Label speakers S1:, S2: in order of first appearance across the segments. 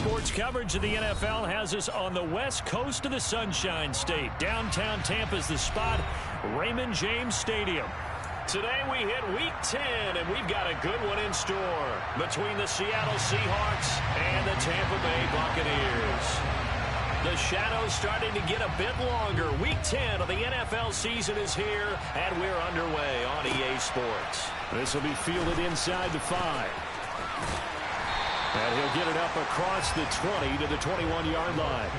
S1: Sports coverage of the NFL has us on the west coast of the Sunshine State. Downtown Tampa's the spot, Raymond James Stadium. Today we hit Week 10, and we've got a good one in store between the Seattle Seahawks and the Tampa Bay Buccaneers. The shadow's starting to get a bit longer. Week 10 of the NFL season is here, and we're underway on EA Sports. This will be fielded inside the 5. And he'll get it up across the 20 to the 21-yard line.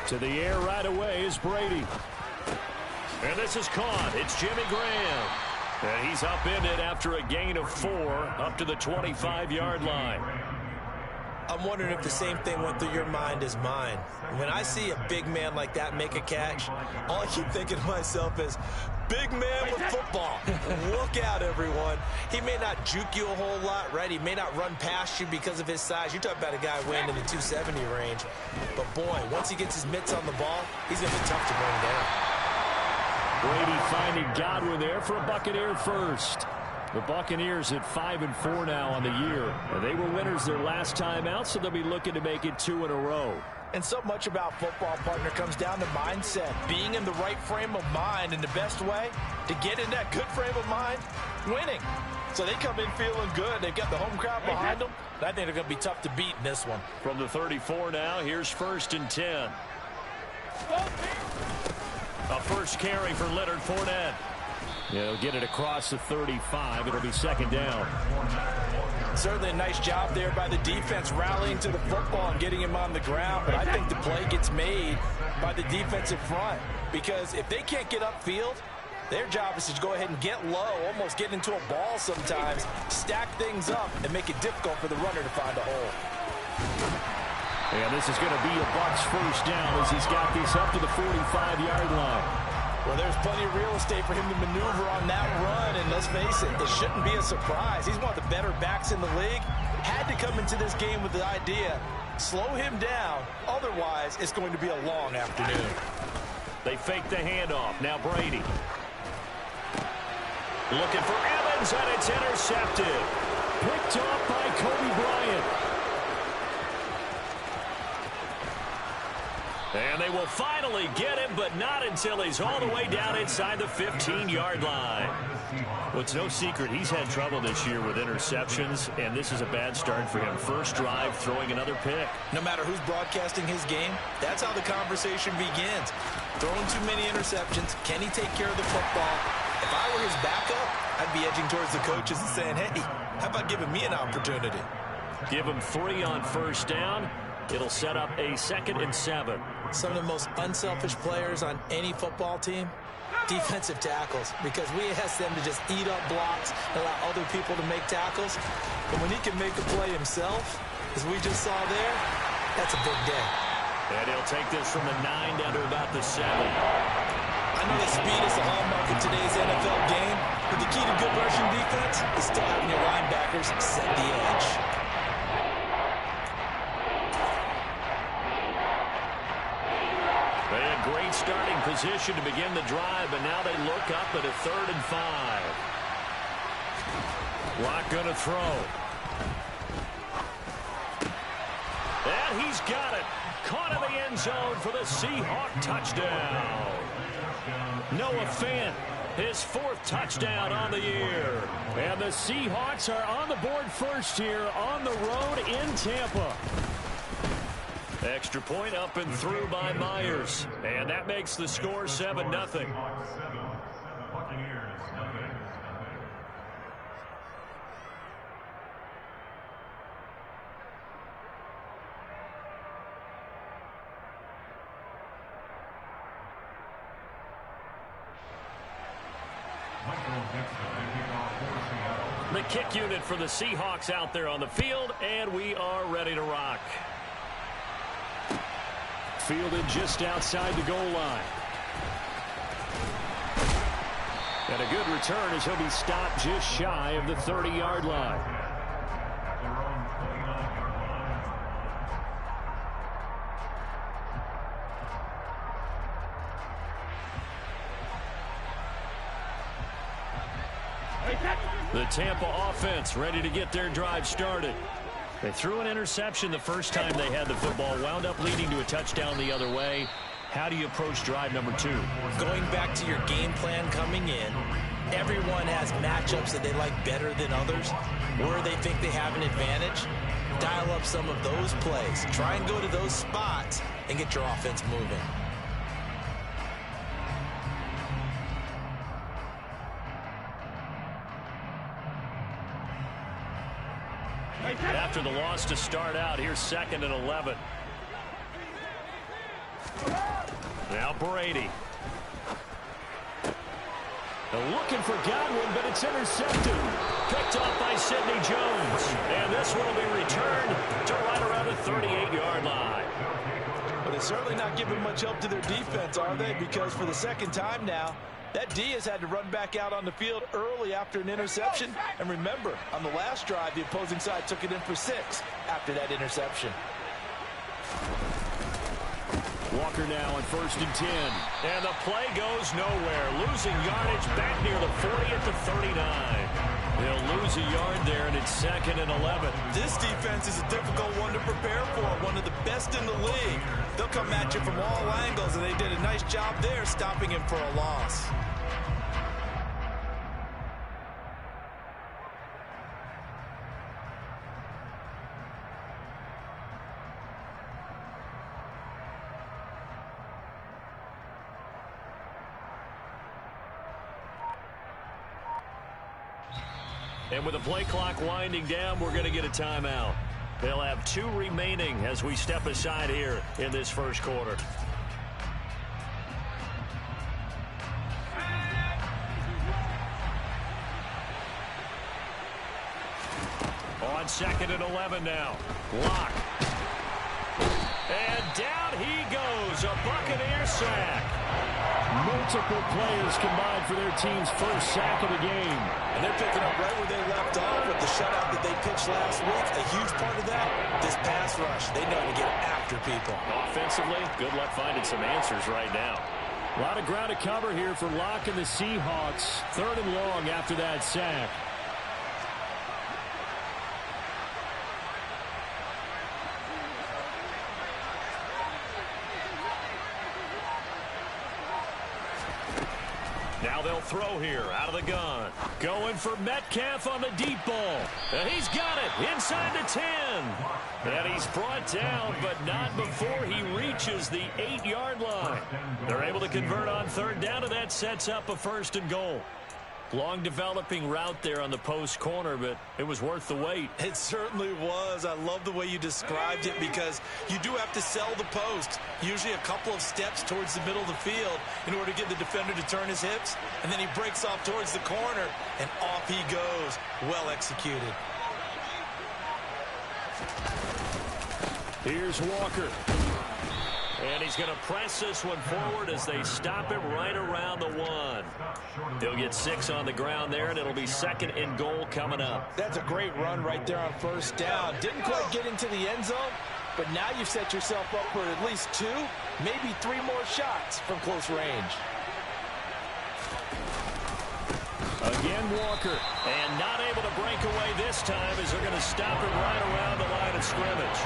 S1: To the air right away is Brady. And this is caught. It's Jimmy Graham. And he's upended after a gain of 4 up to the 25-yard line.
S2: I'm wondering if the same thing went through your mind as mine. When I see a big man like that make a catch, all I keep thinking to myself is, big man with football. Look out, everyone. He may not juke you a whole lot, right? He may not run past you because of his size. You're talking about a guy weighing in the 270 range. But, boy, once he gets his mitts on the ball, he's going to be tough to bring down.
S1: Brady finding Godwin there for a Buccaneer first. The Buccaneers at 5-4 now on the year. They were winners their last time out, so they'll be looking to make it 2 in a row.
S2: And so much about football, partner, comes down to mindset. Being in the right frame of mind, and the best way to get in that good frame of mind, winning. So they come in feeling good. They've got the home crowd behind them. I think they're going to be tough to beat in this one.
S1: From the 34 now, here's 1st and 10. A first carry for Leonard Fournette. He'll get it across the 35. It'll be 2nd down.
S2: Certainly a nice job there by the defense rallying to the football and getting him on the ground. But I think the play gets made by the defensive front. Because if they can't get upfield, their job is to go ahead and get low, almost get into a ball sometimes, stack things up, and make it difficult for the runner to find a hole.
S1: And this is going to be a Bucs first down as he's got this up to the 45-yard line.
S2: Well, there's plenty of real estate for him to maneuver on that run, and let's face it, it shouldn't be a surprise. He's one of the better backs in the league. Had to come into this game with the idea, slow him down, otherwise it's going to be a long afternoon.
S1: They fake the handoff. Now Brady. Looking for Evans, and it's intercepted. Picked off by Kobe Bryant. And they will finally get him, but not until he's all the way down inside the 15-yard line. Well, it's no secret he's had trouble this year with interceptions, and this is a bad start for him. First drive, throwing another pick.
S2: No matter who's broadcasting his game, that's how the conversation begins. Throwing too many interceptions. Can he take care of the football? If I were his backup, I'd be edging towards the coaches and saying, hey, how about giving me an opportunity?
S1: Give him 3 on first down. It'll set up a 2nd and 7.
S2: Some of the most unselfish players on any football team, defensive tackles, because we ask them to just eat up blocks and allow other people to make tackles. But when he can make a play himself, as we just saw there, that's a big day.
S1: And he'll take this from the 9 down to about the 7.
S2: I know that speed is the hallmark of today's NFL game, but the key to good rushing defense is still having your linebackers set the edge.
S1: They had great starting position to begin the drive, but now they look up at a 3rd and 5. Lock going to throw. And he's got it. Caught in the end zone for the Seahawk touchdown. Noah Fant, his 4th touchdown on the year. And the Seahawks are on the board first here on the road in Tampa. Extra point up and through by Myers. And that makes the score 7-0. The kick unit for the Seahawks out there on the field, and we are ready to rock. Fielded just outside the goal line. And a good return as he'll be stopped just shy of the 30-yard line. The Tampa offense ready to get their drive started. They threw an interception the first time they had the football, wound up leading to a touchdown the other way. How do you approach drive number 2?
S2: Going back to your game plan coming in, everyone has matchups that they like better than others, where they think they have an advantage. Dial up some of those plays. Try and go to those spots and get your offense moving.
S1: After the loss to start out, here's 2nd and 11. Now Brady. They're looking for Godwin, but it's intercepted. Picked off by Sidney Jones. And this one will be returned to right around the 38-yard line.
S2: But they're certainly not giving much help to their defense, are they? Because for the second time now, that D has had to run back out on the field early after an interception. And remember, on the last drive, the opposing side took it in for 6 after that interception.
S1: Walker now on 1st and 10. And the play goes nowhere. Losing yardage back near the 40 at the 39. They'll lose a yard there, and it's 2nd and 11.
S2: This defense is a difficult one to prepare for, one of the best in the league. They'll come at you from all angles, and they did a nice job there stopping him for a loss.
S1: And with the play clock winding down, we're going to get a timeout. They'll have 2 remaining as we step aside here in this first quarter. On 2nd and 11 now. Lock. And down he goes. A Buccaneer sack. Multiple players combined for their team's first sack of the game.
S2: And they're picking up right where they left off with the shutout that they pitched last week. A huge part of that, this pass rush. They know to get after people.
S1: Offensively, good luck finding some answers right now. A lot of ground to cover here for Locke and the Seahawks. 3rd and long after that sack. Now they'll throw here out of the gun. Going for Metcalf on the deep ball. And he's got it inside the 10. And he's brought down, but not before he reaches the 8-yard line. They're able to convert on 3rd down, and that sets up a 1st and goal. Long developing route there on the post corner, but it was worth the wait.
S2: It certainly was. I love the way you described it because you do have to sell the post. Usually a couple of steps towards the middle of the field in order to get the defender to turn his hips. And then he breaks off towards the corner, and off he goes. Well executed.
S1: Here's Walker. And he's going to press this one forward as they stop him right around the 1. They'll get 6 on the ground there, and it'll be 2nd and goal coming up.
S2: That's a great run right there on 1st down. Didn't quite get into the end zone, but now you've set yourself up for at least 2, maybe 3 more shots from close range.
S1: Again, Walker. And not able to break away this time as they're going to stop him right around the line of scrimmage.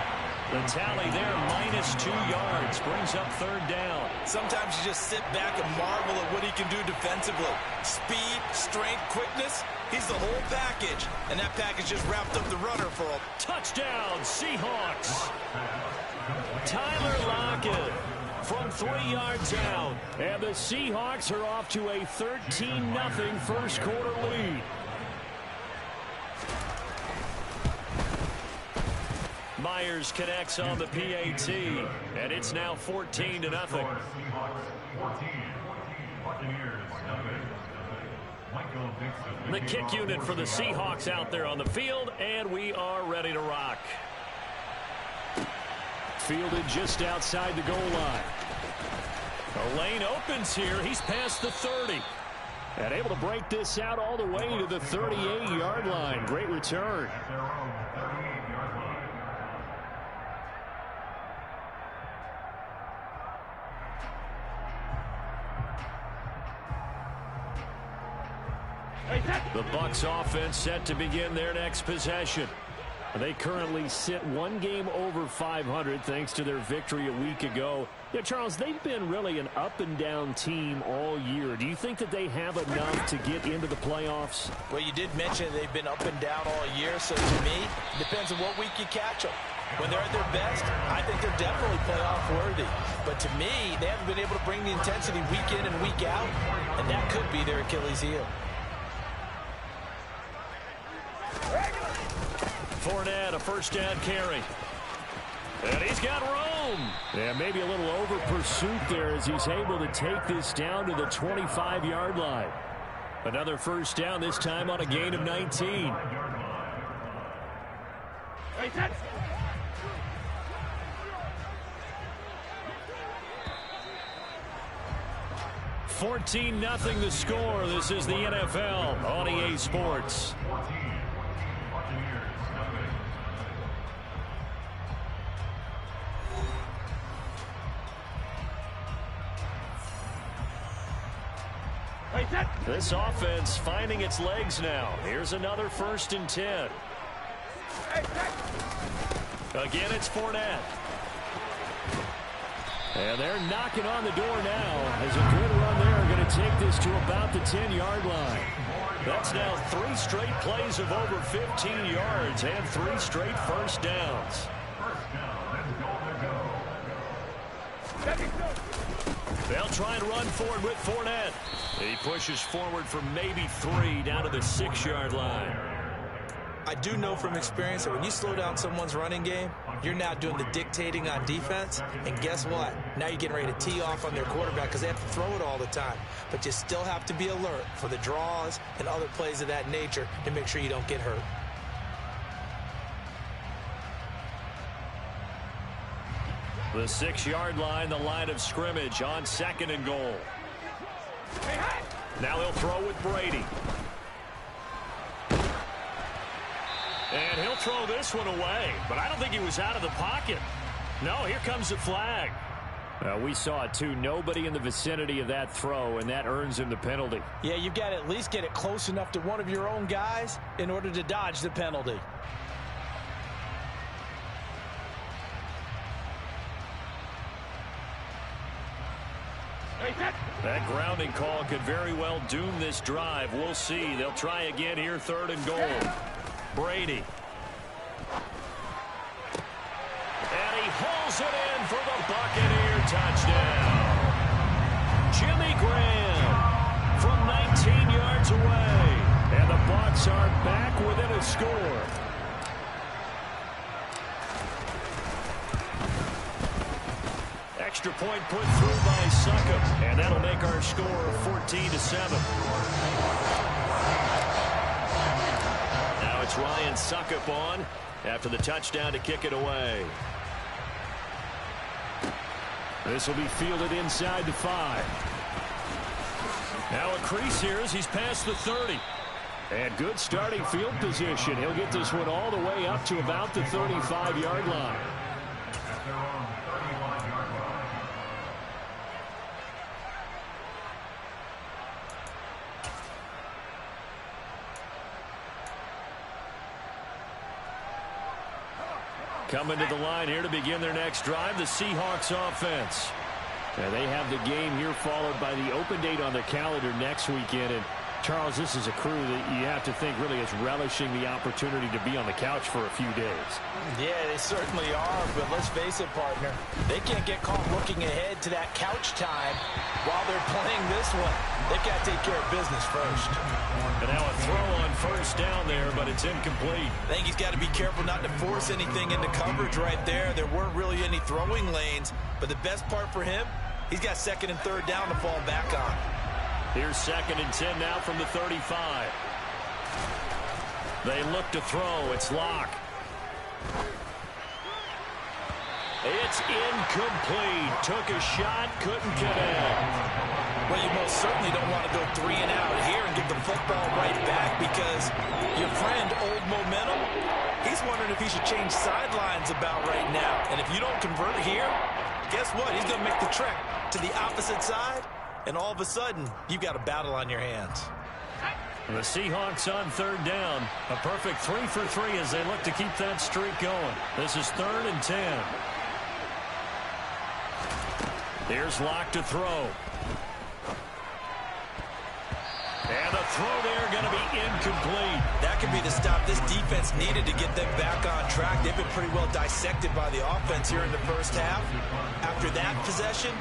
S1: The tally there, -2 yards, brings up 3rd down. Sometimes you just sit back and marvel at what he can do defensively. Speed, strength, quickness, he's the whole package. And that package just wrapped up the runner for a touchdown, Seahawks. Tyler Lockett from 3 yards out. And the Seahawks are off to a 13-0 first quarter lead. Myers connects on the PAT, and it's now 14-0. The kick unit for the Seahawks out there on the field, and we are ready to rock. Fielded just outside the goal line. The lane opens here. He's past the 30. And able to break this out all the way to the 38-yard line. Great return. The Bucs offense set to begin their next possession. They currently sit one game over 500 thanks to their victory a week ago. Yeah, Charles, they've been really an up-and-down team all year. Do you think that they have enough to get into the playoffs?
S2: Well, you did mention they've been up and down all year, so to me, it depends on what week you catch them. When they're at their best, I think they're definitely playoff worthy. But to me, they haven't been able to bring the intensity week in and week out, and that could be their Achilles heel.
S1: Fournette, a first down carry. And he's got room. Yeah, maybe a little over pursuit there as he's able to take this down to the 25-yard line. Another first down, this time on a gain of 19. 14-0 the score. This is the NFL on EA Sports. This offense finding its legs now. Here's another 1st and 10. Again, it's Fournette. And they're knocking on the door now as a good run there. Going to take this to about the 10-yard line. That's now 3 straight plays of over 15 yards and 3 straight first downs. They'll try and run forward with Fournette. He pushes forward for maybe 3 down to the 6-yard line.
S2: I do know from experience that when you slow down someone's running game, you're now doing the dictating on defense. And guess what? Now you're getting ready to tee off on their quarterback because they have to throw it all the time. But you still have to be alert for the draws and other plays of that nature to make sure you don't get hurt.
S1: The 6-yard line, the line of scrimmage on 2nd and goal. Now he'll throw with Brady. And he'll throw this one away, but I don't think he was out of the pocket. No, here comes the flag. We saw it too. Nobody in the vicinity of that throw, and that earns him the penalty.
S2: Yeah, you've got to at least get it close enough to one of your own guys in order to dodge the penalty.
S1: That grounding call could very well doom this drive. We'll see. They'll try again here, 3rd and goal. Brady. And he hauls it in for the Buccaneer touchdown. Jimmy Graham from 19 yards away. And the Bucs are back within a score. Extra point put through by Succop, and that'll make our score 14-7. Now it's Ryan Succop on after the touchdown to kick it away. This will be fielded inside the 5. Now a crease here as he's past the 30. And good starting field position. He'll get this one all the way up to about the 35-yard line. Coming to the line here to begin their next drive, the Seahawks offense. Now they have the game here followed by the open date on their calendar next weekend. And Charles, this is a crew that you have to think really is relishing the opportunity to be on the couch for a few days.
S2: Yeah, they certainly are, but let's face it, partner. They can't get caught looking ahead to that couch time while they're playing this one. They've got to take care of business first.
S1: And now a throw on 1st down there, but it's incomplete.
S2: I think he's got to be careful not to force anything into coverage right there. There weren't really any throwing lanes, but the best part for him, he's got 2nd and 3rd down to fall back on.
S1: Here's 2nd and 10 now from the 35. They look to throw. It's Locke. It's incomplete. Took a shot, couldn't connect.
S2: Well, you most certainly don't want to go 3 and out here and get the football right back because your friend, Old Momentum, he's wondering if he should change sidelines about right now. And if you don't convert here, guess what? He's going to make the trek to the opposite side, and all of a sudden, you've got a battle on your hands.
S1: The Seahawks on 3rd down. A perfect 3 for 3 as they look to keep that streak going. This is 3rd and 10. Here's Locke to throw. And the throw there going to be incomplete.
S2: That could be the stop this defense needed to get them back on track. They've been pretty well dissected by the offense here in the first half. After that possession,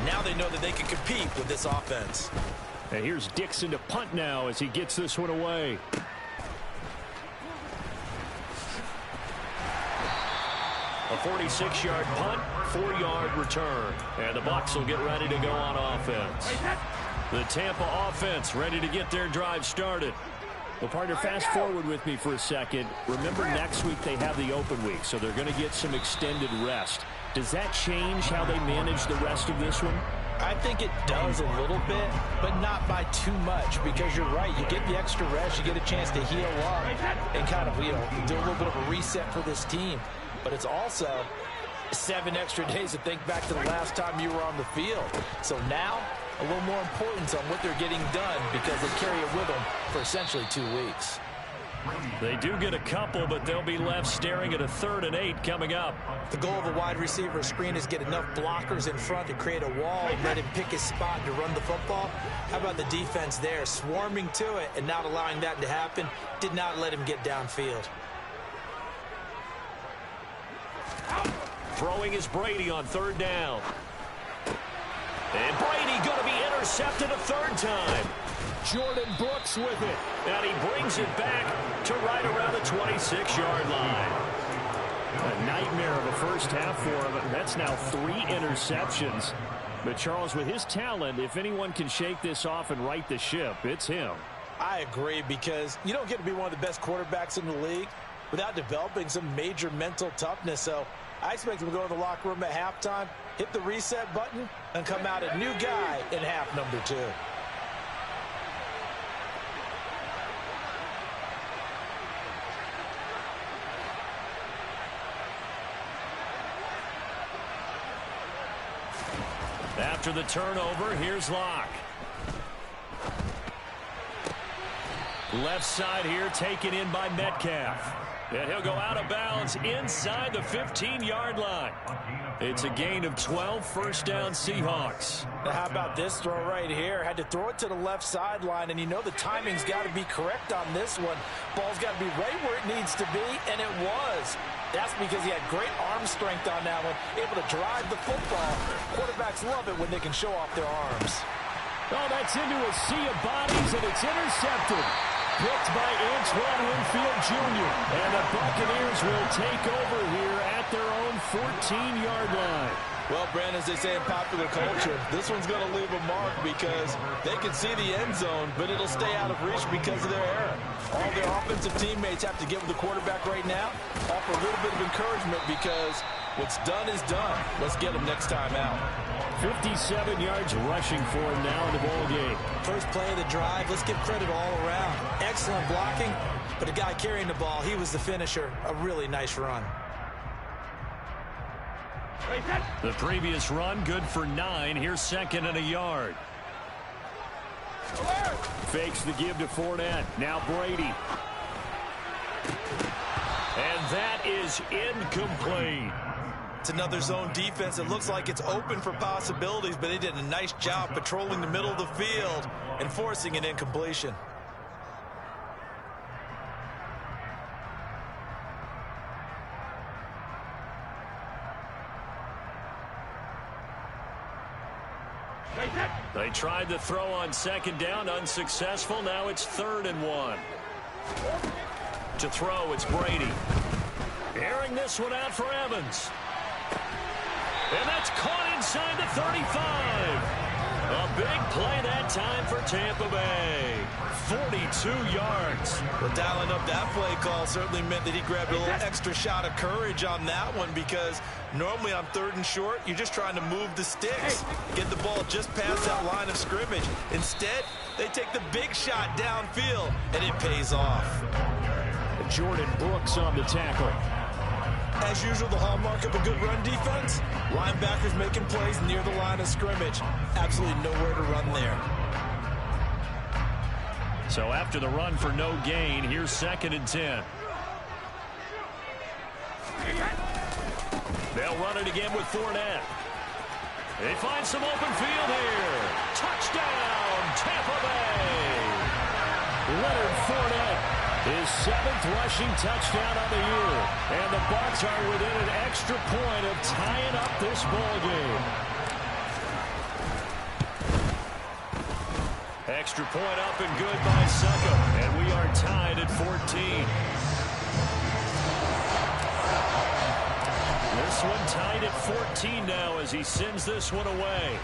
S2: now they know that they can compete with this offense.
S1: And here's Dixon to punt now as he gets this one away. A 46-yard punt, 4-yard return. And the Bucs will get ready to go on offense. The Tampa offense ready to get their drive started. Well, partner, fast forward with me for a second. Remember, next week they have the open week, so they're going to get some extended rest. Does that change how they manage the rest of this one?
S3: I think it does a little bit, but not by too much, because you're right. You get the extra rest, you get a chance to heal up and kind of, do a little bit of a reset for this team. But it's also 7 extra days to think back to the last time you were on the field. So now, a little more importance on what they're getting done because they carry it with them for essentially 2 weeks.
S1: They do get a couple, but they'll be left staring at a 3rd and 8 coming up.
S2: The goal of a wide receiver screen is get enough blockers in front to create a wall and let him pick his spot to run the football. How about the defense there, swarming to it and not allowing that to happen? Did not let him get downfield.
S1: Throwing is Brady on 3rd down. And Brady going to be intercepted a 3rd time. Jordan Brooks with it. And he brings it back to right around the 26-yard line. A nightmare of a first half for him. That's now 3 interceptions. But Charles, with his talent, if anyone can shake this off and right the ship, it's him.
S3: I agree, because you don't get to be one of the best quarterbacks in the league without developing some major mental toughness. So I expect him to go to the locker room at halftime, hit the reset button, and come out a new guy in half number 2.
S1: After the turnover, here's Locke. Left side here taken in by Metcalf. And he'll go out of bounds inside the 15-yard line. It's a gain of 12, 1st down Seahawks.
S3: Now how about this throw right here? Had to throw it to the left sideline, and the timing's got to be correct on this one. Ball's got to be right where it needs to be, and it was. That's because he had great arm strength on that one, able to drive the football. Quarterbacks love it when they can show off their arms.
S1: Oh, that's into a sea of bodies, and it's intercepted. Picked by Antoine Winfield Jr. And the Buccaneers will take over here at their own 14-yard line.
S3: Well, Brandon, as they say in popular culture, this one's going to leave a mark because they can see the end zone, but it'll stay out of reach because of their error. All their offensive teammates have to get with the quarterback right now, offer a little bit of encouragement because what's done is done. Let's get them next time out.
S1: 57 yards rushing for him now in the ball game.
S2: First play of the drive, let's give credit all around. Excellent blocking, but the guy carrying the ball, he was the finisher. A really nice run.
S1: The previous run, good for 9. Here's 2nd and a yard. Fakes the give to Fournette. Now Brady. And that is incomplete.
S2: It's another zone defense. It looks like it's open for possibilities, but they did a nice job patrolling the middle of the field and forcing an incompletion.
S1: They tried to throw on 2nd down, unsuccessful. Now it's 3rd and 1. To throw, it's Brady. Airing this one out for Evans. And that's caught inside the 35. A big play that time for Tampa Bay. 42 yards.
S2: Well, dialing up that play call certainly meant that he grabbed a little extra shot of courage on that one, because normally on 3rd and short, you're just trying to move the sticks, get the ball just past that line of scrimmage. Instead, they take the big shot downfield, and it pays off.
S1: Jordan Brooks on the tackle.
S2: As usual, the hallmark of a good run defense, linebackers making plays near the line of scrimmage. Absolutely nowhere to run there.
S1: So after the run for no gain, here's 2nd and 10. They'll run it again with Fournette. They find some open field here. Touchdown, Tampa Bay. Leonard Fournette, his 7th rushing touchdown on the year. And the Bucs are within an extra point of tying up this ball game. Extra point up and good by Succop. And we are tied at 14. This one tied at 14 now as he sends this one away.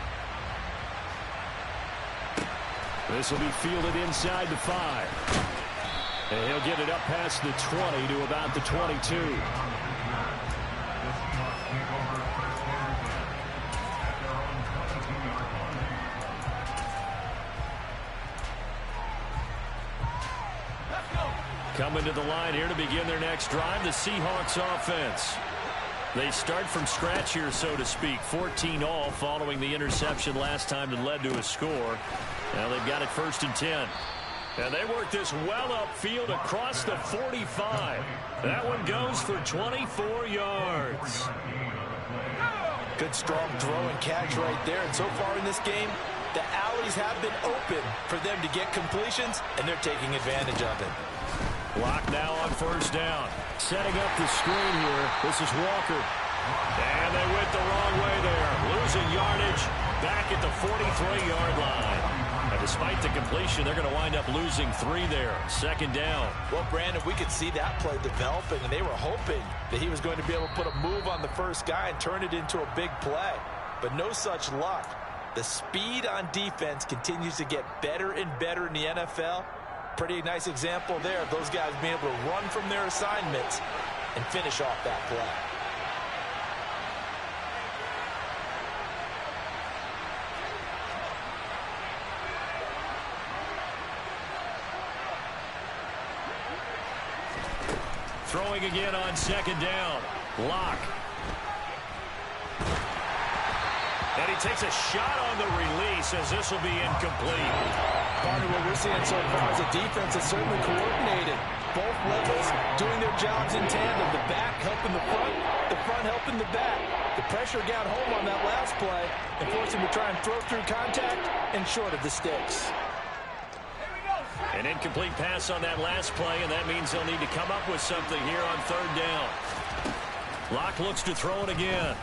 S1: This will be fielded inside the 5. And he'll get it up past the 20 to about the 22. Coming to the line here to begin their next drive, the Seahawks offense. They start from scratch here, so to speak. 14 all following the interception last time that led to a score. Now they've got it 1st and 10. And they work this well upfield across the 45. That one goes for 24 yards.
S3: Good strong throw and catch right there. And so far in this game, the alleys have been open for them to get completions, and they're taking advantage of it.
S1: Block now on 1st down. Setting up the screen here. This is Walker. And they went the wrong way there. Losing yardage back at the 43-yard line. And despite the completion, they're going to wind up losing 3 there. 2nd down.
S3: Well, Brandon, we could see that play developing, and they were hoping that he was going to be able to put a move on the first guy and turn it into a big play. But no such luck. The speed on defense continues to get better and better in the NFL. Pretty nice example there of those guys being able to run from their assignments and finish off that play.
S1: Throwing again on 2nd down. Lock. And he takes a shot on the release as this will be incomplete.
S3: Part of what we're seeing so far is a defense that's certainly coordinated. Both levels doing their jobs in tandem. The back helping the front helping the back. The pressure got home on that last play and forced him to try and throw through contact and short of the sticks.
S1: An incomplete pass on that last play, and that means they'll need to come up with something here on 3rd down. Locke looks to throw it again.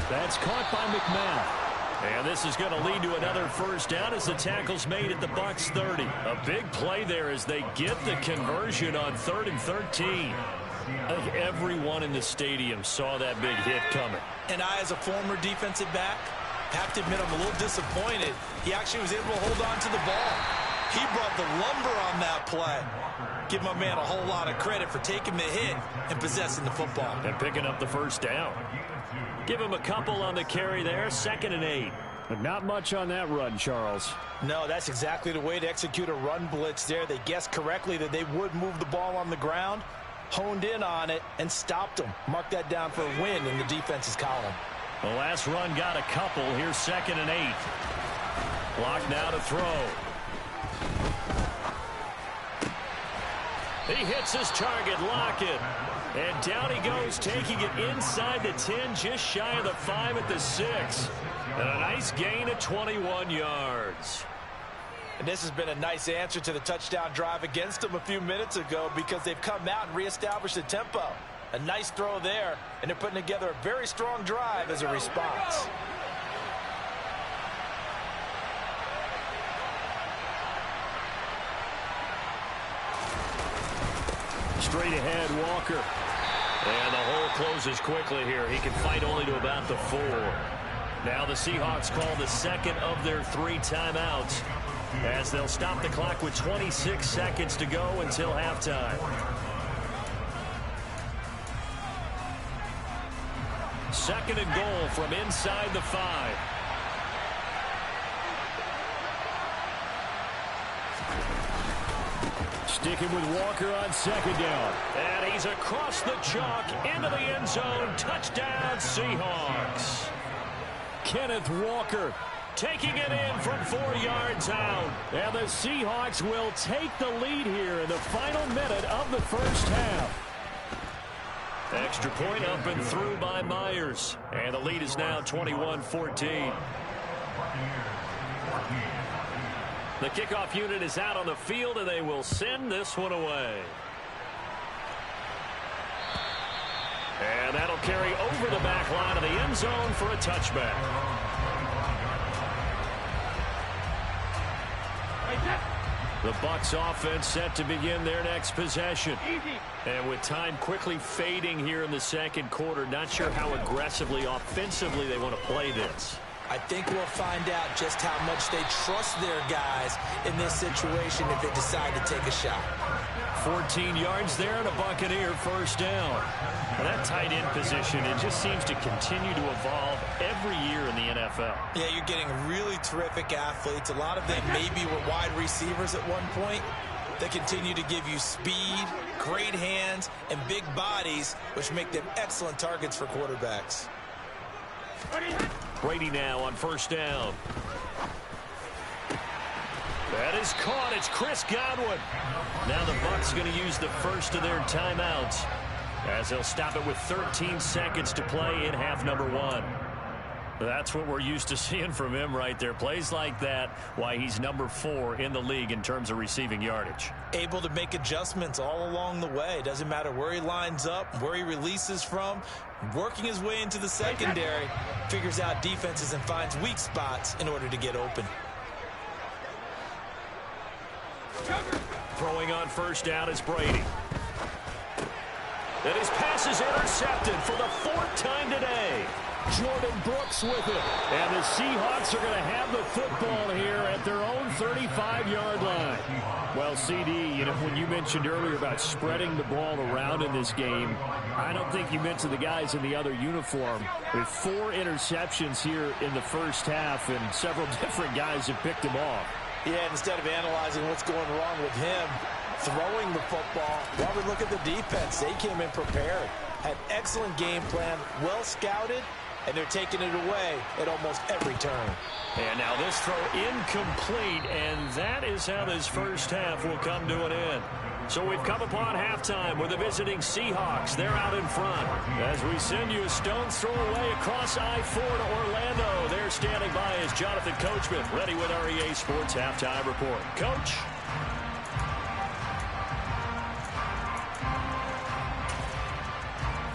S1: That's caught by McMahon. And this is going to lead to another 1st down as the tackle's made at the Bucs 30. A big play there as they get the conversion on 3rd and 13. I think everyone in the stadium saw that big hit coming.
S2: And I, as a former defensive back, have to admit I'm a little disappointed. He actually was able to hold on to the ball. He brought the lumber on that play. Give my man a whole lot of credit for taking the hit and possessing the football.
S1: And picking up the 1st down. Give him a couple on the carry there. 2nd and 8. But not much on that run, Charles.
S3: No, that's exactly the way to execute a run blitz there. They guessed correctly that they would move the ball on the ground, honed in on it, and stopped them. Mark that down for a win in the defense's column.
S1: The last run got a couple. Here's 2nd and 8. Block now to throw. He hits his target, Lockett. And down he goes, taking it inside the 10, just shy of the 5 at the 6. And a nice gain of 21 yards.
S3: And this has been a nice answer to the touchdown drive against them a few minutes ago, because they've come out and reestablished the tempo. A nice throw there, and they're putting together a very strong drive as a response.
S1: Straight ahead, Walker. And the hole closes quickly here. He can fight only to about the 4. Now the Seahawks call the second of their 3 timeouts as they'll stop the clock with 26 seconds to go until halftime. Second and goal from inside the 5. Sticking with Walker on second down. And he's across the chalk into the end zone. Touchdown, Seahawks. Kenneth Walker taking it in from 4 yards out. And the Seahawks will take the lead here in the final minute of the first half. Extra point up and through by Myers. And the lead is now 21-14. The kickoff unit is out on the field, and they will send this one away. And that'll carry over the back line of the end zone for a touchback. The Bucs offense set to begin their next possession. And with time quickly fading here in the second quarter, not sure how aggressively, offensively they want to play this.
S2: I think we'll find out just how much they trust their guys in this situation if they decide to take a shot.
S1: 14 yards there and a Buccaneer first down. And that tight end position, it just seems to continue to evolve every year in the NFL.
S2: Yeah, you're getting really terrific athletes. A lot of them maybe were wide receivers at one point. They continue to give you speed, great hands, and big bodies, which make them excellent targets for quarterbacks.
S1: Brady now on first down. That is caught. It's Chris Godwin. Now the Bucs going to use the first of their timeouts as they'll stop it with 13 seconds to play in half number 1. That's what we're used to seeing from him right there. Plays like that, why he's number 4 in the league in terms of receiving yardage.
S2: Able to make adjustments all along the way. Doesn't matter where he lines up, where he releases from. Working his way into the secondary, figures out defenses and finds weak spots in order to get open.
S1: Throwing on first down is Brady. And his pass is intercepted for the 4th time today. Jordan Brooks with it. And the Seahawks are going to have the football here at their own 35-yard line. Well, CD, you know, when you mentioned earlier about spreading the ball around in this game, I don't think you meant to the guys in the other uniform. With 4 interceptions here in the first half, and several different guys have picked him off.
S3: Yeah, instead of analyzing what's going wrong with him, throwing the football, while we look at the defense, they came in prepared. Had excellent game plan, well scouted, and they're taking it away at almost every turn.
S1: And now this throw incomplete, and that is how this first half will come to an end. So we've come upon halftime with the visiting Seahawks. They're out in front. As we send you a stone's throw away across I-4 to Orlando. There standing by is Jonathan Coachman, ready with our EA Sports Halftime Report. Coach?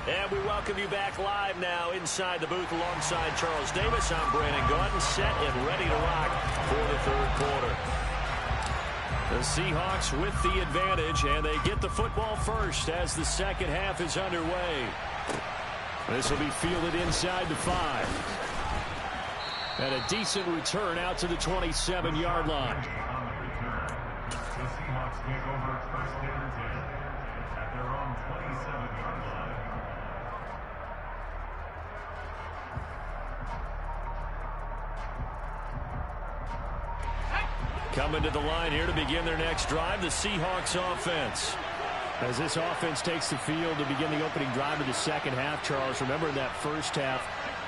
S1: And we welcome you back live now inside the booth alongside Charles Davis. I'm Brandon Gaudin, set and ready to rock for the third quarter. The Seahawks with the advantage, and they get the football first as the second half is underway. This will be fielded inside the 5. And a decent return out to the 27-yard line.
S4: The Seahawks take over first and 10 at their own 27-yard line.
S1: Coming to the line here to begin their next drive, the Seahawks offense. As this offense takes the field to begin the opening drive of the second half, Charles, remember in that first half,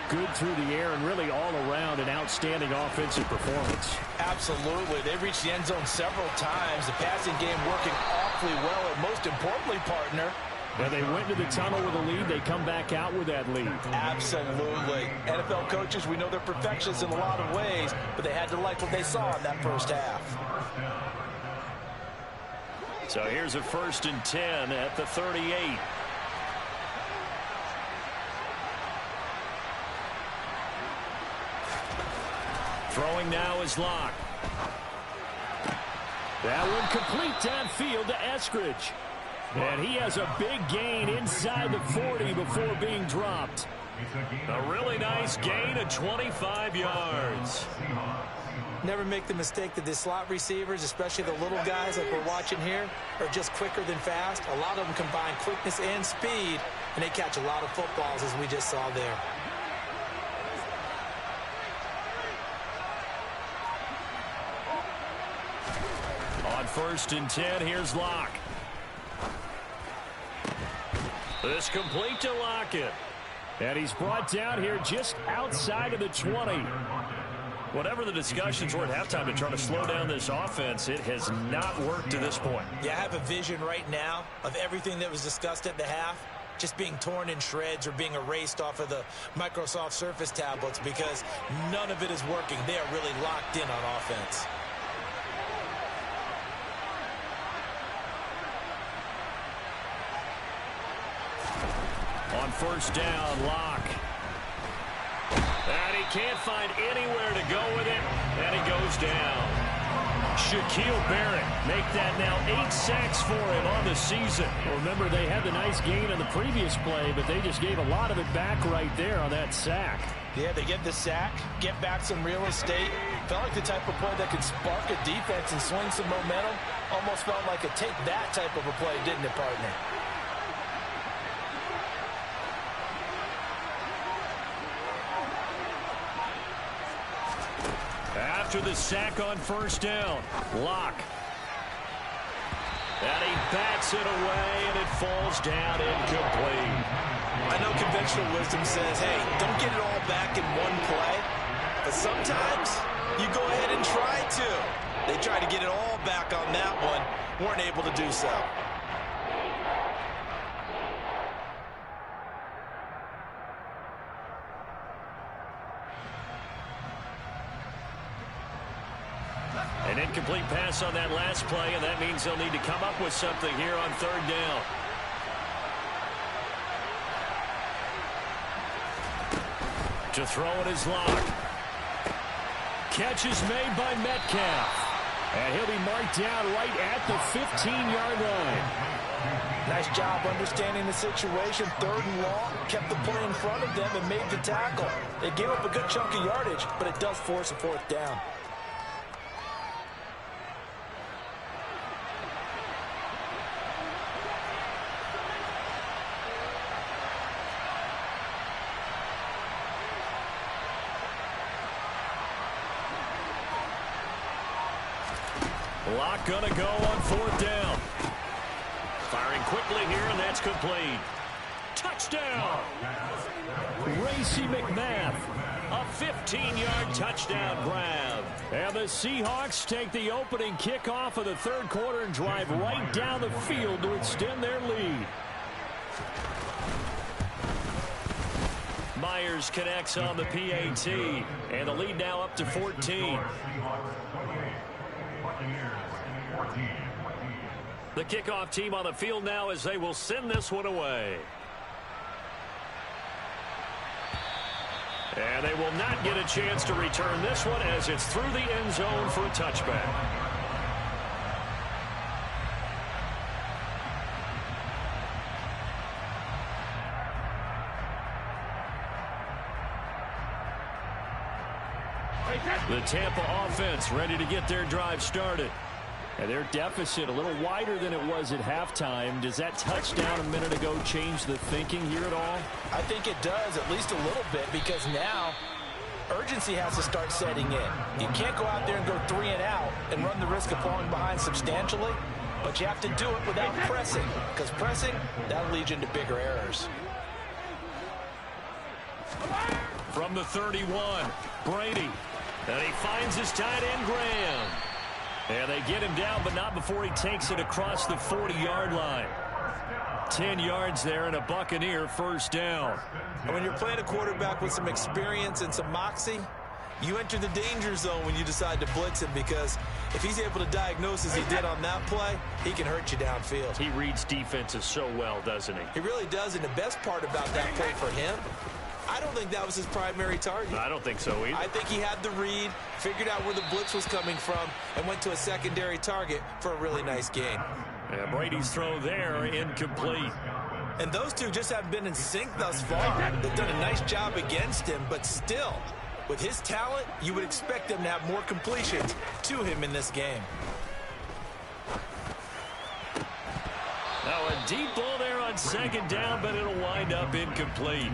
S1: good through the air and really all around an outstanding offensive performance.
S3: Absolutely. They reached the end zone several times. The passing game working awfully well, and most importantly, partner,
S1: Now they went to the tunnel with a lead. They come back out with that lead.
S3: Absolutely. NFL coaches, we know they're perfectionists in a lot of ways, but they had to like what they saw in that first half.
S1: So here's a 1st and 10 at the 38. Throwing now is Locke. That one complete downfield to Eskridge. And he has a big gain inside the 40 before being dropped. A really nice gain of 25 yards.
S2: Never make the mistake that the slot receivers, especially the little guys like we're watching here, are just quicker than fast. A lot of them combine quickness and speed, and they catch a lot of footballs, as we just saw there.
S1: On 1st and 10, here's Locke. This complete to Lockett. And he's brought down here just outside of the 20. Whatever the discussions were at halftime to try to slow down this offense, it has not worked to this point.
S2: Yeah, I have a vision right now of everything that was discussed at the half just being torn in shreds or being erased off of the Microsoft Surface tablets because none of it is working. They are really locked in on offense.
S1: On 1st down, Locke. And he can't find anywhere to go with it, and he goes down. Shaquille Barrett make that now 8 sacks for him on the season.
S5: Remember, they had the nice gain on the previous play, but they just gave a lot of it back right there on that sack.
S3: Yeah, they get the sack, get back some real estate. Felt like the type of play that could spark a defense and swing some momentum. Almost felt like a take that type of a play, didn't it, partner?
S1: After the sack on 1st down, Locke. And he bats it away, and it falls down incomplete.
S2: I know conventional wisdom says, hey, don't get it all back in one play. But sometimes you go ahead and try to. They tried to get it all back on that one, weren't able to do so.
S1: An incomplete pass on that last play, and that means they'll need to come up with something here on 3rd down. To throw it is Locke. Catch is made by Metcalf. And he'll be marked down right at the 15-yard line.
S3: Nice job understanding the situation. 3rd and long, kept the play in front of them and made the tackle. They gave up a good chunk of yardage, but it does force a 4th down.
S1: Locke gonna go on 4th down. Firing quickly here, and that's complete. Touchdown! Racey McMath. A 15-yard touchdown grab. And the Seahawks take the opening kickoff of the 3rd quarter and drive right down the field to extend their lead. Myers connects on the PAT, and the lead now up to 14. The kickoff team on the field now as they will send this one away. And they will not get a chance to return this one as it's through the end zone for a touchback. The Tampa offense ready to get their drive started. And their deficit a little wider than it was at halftime. Does that touchdown a minute ago change the thinking here at all?
S3: I think it does, at least a little bit, because now urgency has to start setting in. You can't go out there and go 3 and out and run the risk of falling behind substantially, but you have to do it without pressing, because pressing, that'll lead you into bigger errors.
S1: From the 31, Brady. And he finds his tight end, Graham. And they get him down, but not before he takes it across the 40-yard line. 10 yards there and a Buccaneer 1st down.
S2: And when you're playing a quarterback with some experience and some moxie, you enter the danger zone when you decide to blitz him, because if he's able to diagnose as he did on that play, he can hurt you downfield.
S1: He reads defenses so well, doesn't he?
S2: He really does, and the best part about that play for him, I don't think that was his primary target.
S1: I don't think so either.
S2: I think he had the read, figured out where the blitz was coming from, and went to a secondary target for a really nice gain.
S1: Yeah, Brady's throw there incomplete.
S2: And those two just haven't been in sync thus far. They've done a nice job against him, but still, with his talent, you would expect them to have more completions to him in this game.
S1: Now a deep ball there on second down, but it'll wind up incomplete.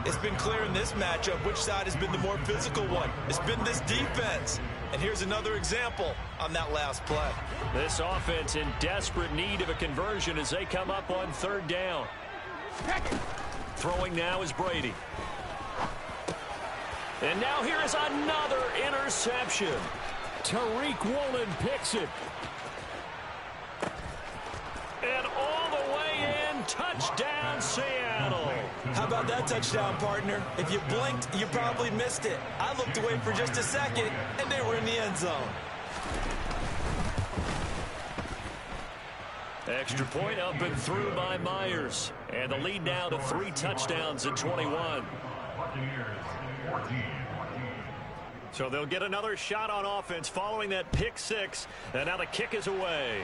S2: It's been clear in this matchup which side has been the more physical one. It's been this defense. And here's another example on that last play.
S1: This offense in desperate need of a conversion as they come up on third down. Throwing now is Brady. And now here is another interception.
S5: Tariq Woolen picks it.
S1: And all the way in, touchdown Seattle.
S2: How about that touchdown, partner? If you blinked, you probably missed it. I looked away for just a second, and they were in the end zone.
S1: Extra point up and through by Myers. And the lead now to 3 touchdowns in 21. So they'll get another shot on offense following that pick 6. And now the kick is away.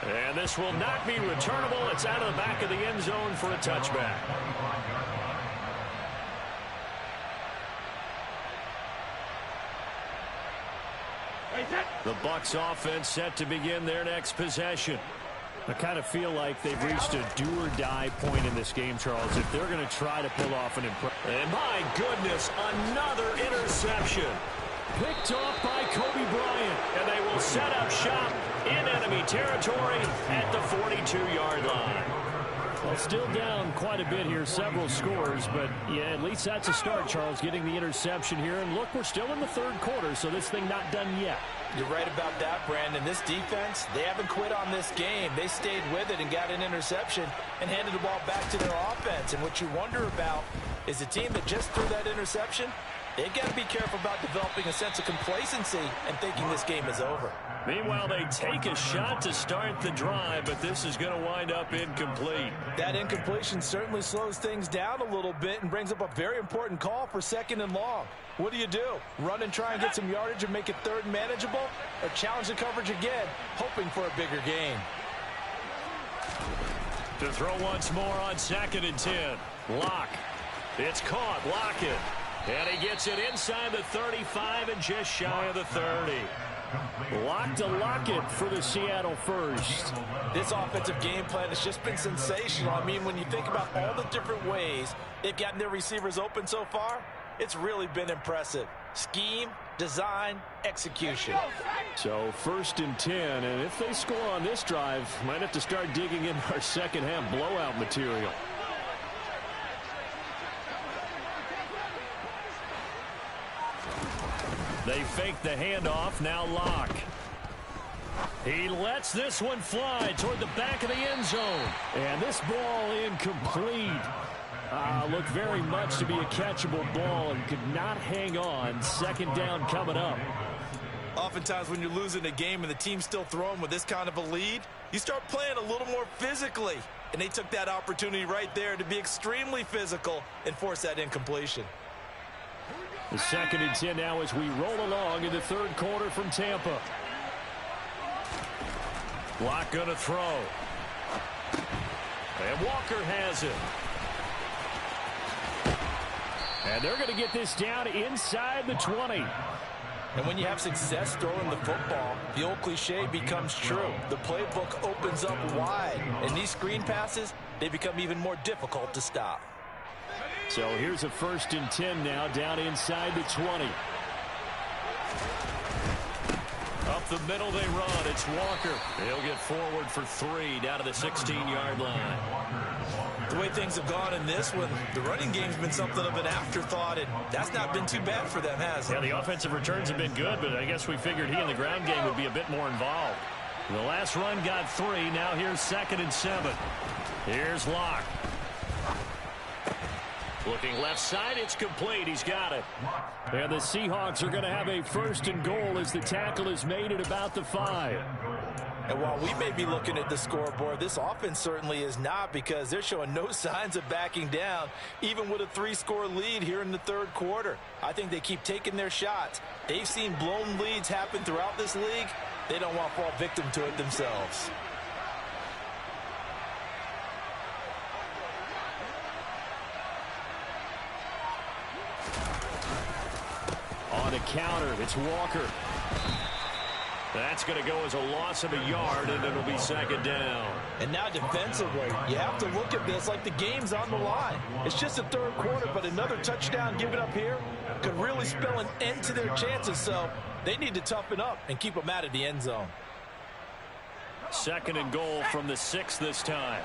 S1: And this will not be returnable. It's out of the back of the end zone for a touchback. The Bucs offense set to begin their next possession.
S5: I kind of feel like they've reached a do-or-die point in this game, Charles, if they're going to try to pull off an impression.
S1: And my goodness, another interception.
S5: Picked off by Kobe Bryant.
S1: And they will set up shop in enemy territory at the 42-yard line.
S5: Well, still down quite a bit here, several scores, but yeah, at least that's a start, Charles, getting the interception here. And look, we're still in the third quarter, so this thing not done yet.
S3: You're right about that, Brandon. This defense, they haven't quit on this game. They stayed with it and got an interception and handed the ball back to their offense. And what you wonder about is the team that just threw that interception, they've got to be careful about developing a sense of complacency and thinking this game is over.
S1: Meanwhile, they take a shot to start the drive, but this is going to wind up incomplete.
S3: That incompletion certainly slows things down a little bit and brings up a very important call for 2nd and long. What do? Run and try and get some yardage and make it 3rd and manageable? Or challenge the coverage again, hoping for a bigger gain?
S1: To throw once more on 2nd and 10. Locke. It's caught. Lockett. And he gets it inside the 35 and just shy of the 30.
S5: Locked to Lockett for the Seattle first.
S3: This offensive game plan has just been sensational. I mean, when you think about all the different ways they've gotten their receivers open so far, it's really been impressive. Scheme, design, execution.
S5: So 1st and 10, and if they score on this drive, might have to start digging in our second half blowout material.
S1: They fake the handoff. Now Locke. He lets this one fly toward the back of the end zone.
S5: And this ball incomplete. Looked very much to be a catchable ball and could not hang on. 2nd down coming up.
S2: Oftentimes when you're losing a game and the team's still throwing with this kind of a lead, you start playing a little more physically. And they took that opportunity right there to be extremely physical and force that incompletion.
S5: The 2nd and 10 now as we roll along in the 3rd quarter from Tampa.
S1: Locke going to throw. And Walker has it.
S5: And they're going to get this down inside the 20.
S3: And when you have success throwing the football, the old cliche becomes true. The playbook opens up wide. And these screen passes, they become even more difficult to stop.
S5: So here's a 1st and 10 now down inside the 20.
S1: Up the middle they run. It's Walker. He'll get forward for 3 down to the 16-yard line.
S2: The way things have gone in this one, the running game's been something of an afterthought, and that's not been too bad for them, has it?
S1: Yeah, the offensive returns have been good, but I guess we figured he in the ground game would be a bit more involved. The last run got 3. Now here's 2nd and 7. Here's Locke. Looking left side, it's complete. He's got it.
S5: And the Seahawks are going to have a 1st and goal as the tackle is made at about the 5.
S3: And while we may be looking at the scoreboard, this offense certainly is not, because they're showing no signs of backing down, even with a 3-score lead here in the 3rd quarter. I think they keep taking their shots. They've seen blown leads happen throughout this league. They don't want to fall victim to it themselves.
S5: to counter. It's Walker. That's going to go as a loss of a yard, and it'll be second down.
S3: And now defensively, you have to look at this like the game's on the line. It's just the third quarter, but another touchdown given up here could really spell an end to their chances, so they need to toughen up and keep them out of the end zone.
S5: Second and goal from the 6 this time.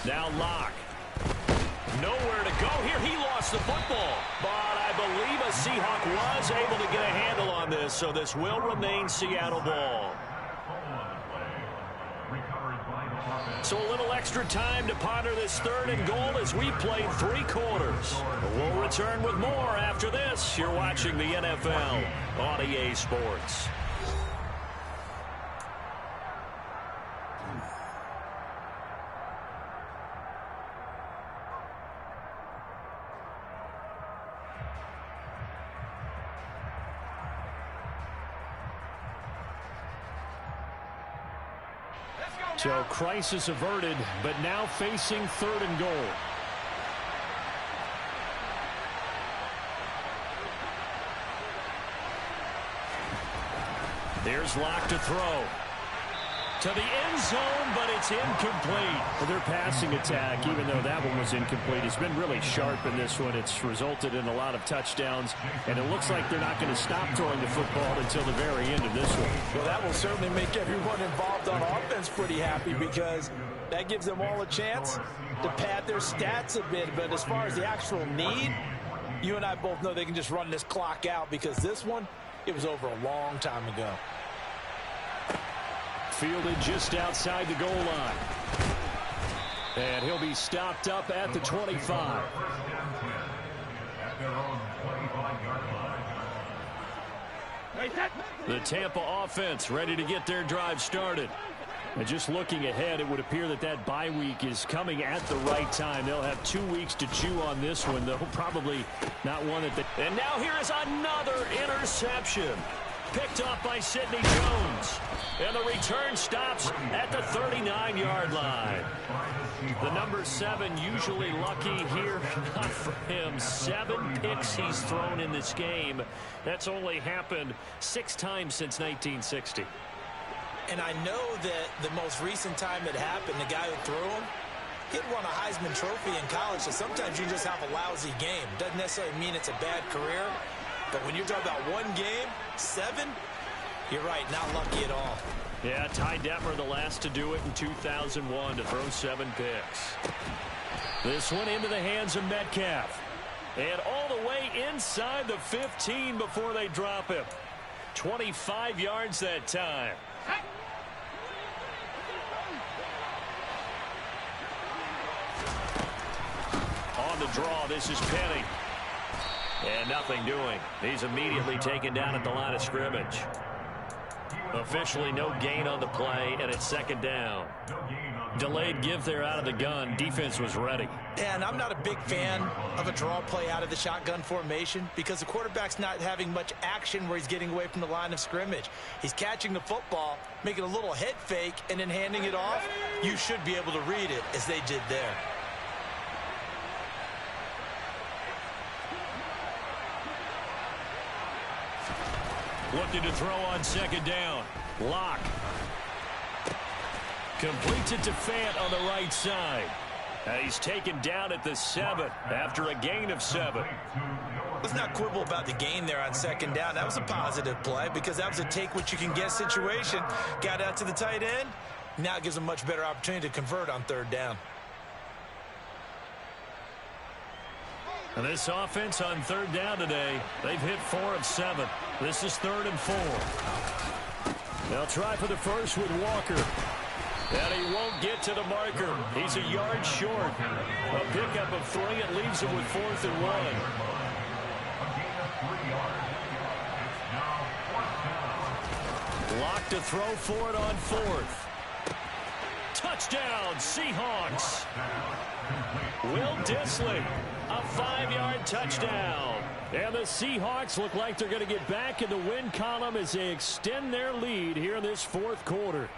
S5: Now Locke. Nowhere to go here. He lost the football. But I believe a Seahawk was able to get a handle on this, so this will remain Seattle ball. So a little extra time to ponder this third and goal as we played 3 quarters. We'll return with more after this. You're watching the NFL on EA Sports. So crisis averted, but now facing third and goal. There's Locke to throw. To the end zone, but it's incomplete. Well, their passing attack, even though that one was incomplete, has been really sharp in this one. It's resulted in a lot of touchdowns, and it looks like they're not going to stop throwing the football until the very end of this one.
S3: Well, that will certainly make everyone involved on offense pretty happy because that gives them all a chance to pad their stats a bit. But as far as the actual need, you and I both know they can just run this clock out because this one, it was over a long time ago.
S5: Fielded just outside the goal line. And he'll be stopped up at the 25. The Tampa offense ready to get their drive started. And just looking ahead, it would appear that that bye week is coming at the right time. They'll have 2 weeks to chew on this one, though probably not one that they... And now here is another interception. Picked off by Sidney Jones. And the return stops at the 39-yard line. The number 7 usually lucky here. Not for him. 7 picks he's thrown in this game. That's only happened 6 times since 1960.
S2: And I know that the most recent time it happened, the guy who threw him, he'd won a Heisman Trophy in college, so sometimes you just have a lousy game. Doesn't necessarily mean it's a bad career. But when you're talking about 1 game, 7, you're right, not lucky at all.
S5: Yeah, Ty Detmer the last to do it in 2001 to throw 7 picks. This one into the hands of Metcalf. And all the way inside the 15 before they drop him. 25 yards that time. On the draw, this is Penny. And nothing doing. He's immediately taken down at the line of scrimmage. Officially no gain on the play, and it's second down. Delayed give there out of the gun. Defense was ready.
S2: Yeah, and I'm not a big fan of a draw play out of the shotgun formation because the quarterback's not having much action where he's getting away from the line of scrimmage. He's catching the football, making a little head fake, and then handing it off. You should be able to read it as they did there.
S5: Looking to throw on second down. Locke. Completes it to Fant on the right side. He's taken down at the 7 after a gain of 7.
S2: Let's not quibble about the gain there on second down. That was a positive play because that was a take-what-you-can-get situation. Got out to the tight end. Now it gives them a much better opportunity to convert on third down.
S5: And this offense on third down today, they've hit 4 of 7. This is 3rd and 4. They'll try for the first with Walker. And he won't get to the marker. He's a yard short. A pickup of 3. It leaves him with 4th and 1. Locke to throw for it on 4th. Touchdown, Seahawks. Will Dissly, a 5-yard touchdown. And the Seahawks look like they're going to get back in the win column as they extend their lead here in this 4th quarter.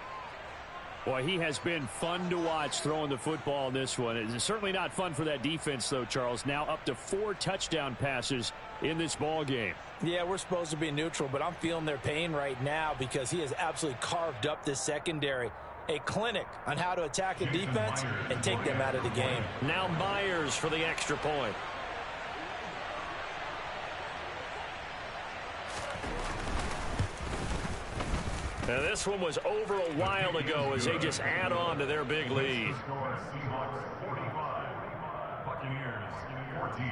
S5: Boy, he has been fun to watch throwing the football in this one. It's certainly not fun for that defense, though, Charles. Now up to 4 touchdown passes in this ball game.
S3: Yeah, we're supposed to be neutral, but I'm feeling their pain right now because he has absolutely carved up this secondary. A clinic on how to attack a defense and take them out of the game.
S1: Now Myers for the extra point. Now this one was over a while ago as they just add on to their big lead.
S4: Seahawks 45, Buccaneers 14.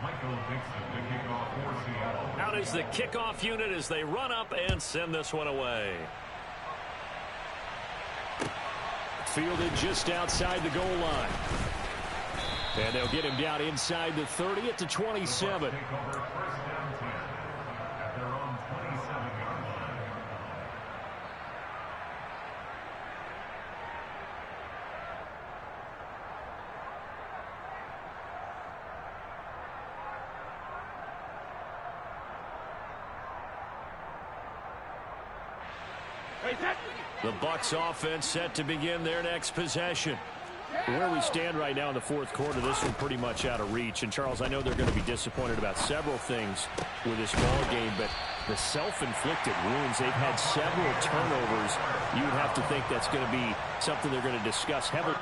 S4: Michael Dixon, the kickoff for Seattle.
S1: Out is the kickoff unit as they run up and send this one away. Fielded just outside the goal line. And they'll get him down inside the 30 at the 27.
S4: Take over first down 10 at their own 27-yard line.
S1: The Bucs offense set to begin their next possession. Where we stand right now in the fourth quarter, this one pretty much out of reach. And, Charles, I know they're going to be disappointed about several things with this ball game, but the self-inflicted wounds, they've had several turnovers. You would have to think that's going to be something they're going to discuss heavily.